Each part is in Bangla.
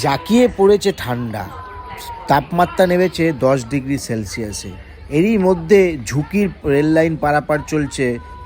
জাঁকিয়ে পড়েছে ঠান্ডা, তাপমাত্রা নেমেছে 10 ডিগ্রি সেলসিয়াসে। এরই মধ্যে ঝুঁকির রেললাইন পারাপার চলছে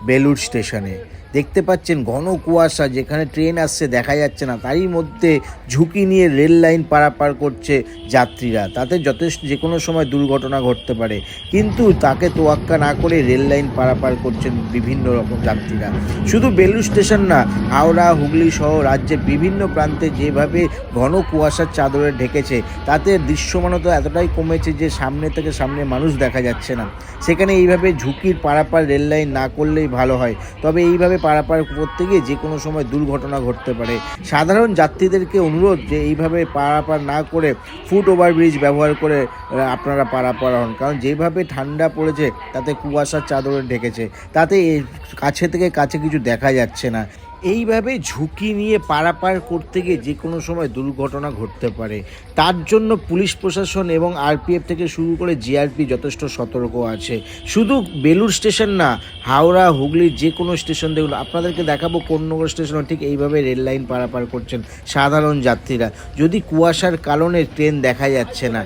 বেলুড় স্টেশনে। দেখতে পাচ্ছেন ঘন কুয়াশা, যেখানে ট্রেন আসছে দেখা যাচ্ছে না, তারই মধ্যে ঝুঁকি নিয়ে রেল লাইন পারাপার করছে যাত্রীরা। তাতে যথেষ্ট যে কোনো সময় দুর্ঘটনা ঘটতে পারে, কিন্তু তাকে তোয়াক্কা না করে রেল লাইন পারাপার করছেন বিভিন্ন রকম যাত্রীরা। শুধু বেলুড় স্টেশন না, হাওড়া, হুগলি সহ রাজ্যের বিভিন্ন প্রান্তে যেভাবে ঘন কুয়াশার চাদরে ঢেকেছে, তাতে দৃশ্যমানতা এতটাই কমেছে যে সামনে থেকে সামনে মানুষ দেখা যাচ্ছে না। সেখানে এইভাবে ঝুঁকির পারাপার রেল লাইন না করলেই ভালো হয়। তবে এইভাবে পারাপার করতে গিয়ে যে কোনো সময় দুর্ঘটনা ঘটতে পারে। সাধারণ যাত্রীদেরকে অনুরোধ যে এইভাবে পারাপার না করে ফুট ওভারব্রিজ ব্যবহার করে আপনারা পারাপার হন, কারণ যেভাবে ঠান্ডা পড়েছে তাতে কুয়াশার চাদরে ঢেকেছে, তাতে কাছে থেকে কাছে কিছু দেখা যাচ্ছে না। এইভাবে ঝুঁকি নিয়ে পারাপার করতে গিয়ে যে কোনো সময় দুর্ঘটনা ঘটতে পারে। তার জন্য পুলিশ প্রশাসন এবং আরপিএফ থেকে শুরু করে জিআরপি যথেষ্ট সতর্ক আছে। শুধু বেলুড় স্টেশন না, হাওড়া, হুগলির যে কোনো স্টেশন দেখুন, আপনাদেরকে দেখাবো কোন্নগর স্টেশনও ঠিক এইভাবে রেল লাইন পারাপার করছেন সাধারণ যাত্রীরা, যদি কুয়াশার কারণে ট্রেন দেখা যাচ্ছে না।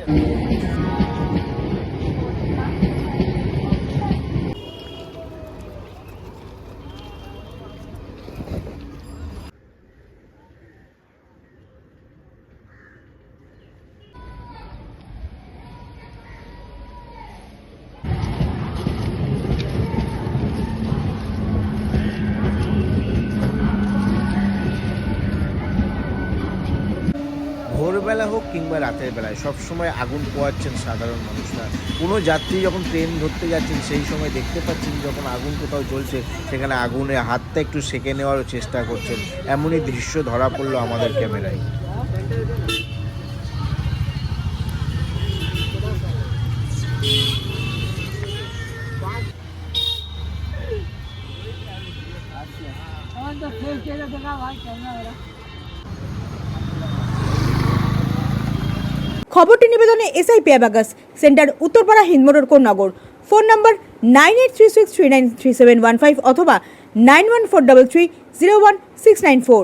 ভোরবেলা হোক কিংবা রাতের বেলায় সবসময় আগুন পোয়াচ্ছেন সাধারণ মানুষরা। কোনো যাত্রী যখন ট্রেন ধরতে যাচ্ছেন সেই সময় দেখতে পাচ্ছেন যখন আগুন কোথাও জ্বলছে, সেখানে আগুনে হাতটা একটু সেঁকে নেওয়ারও চেষ্টা করছেন। এমনই দৃশ্য ধরা পড়লো আমাদের ক্যামেরায়। খবরটি নিবেদনে SIP abacus centre, Uttarpara, Hindmotor, Konnagar. Phone number 9836393715 অথবা 9143301694।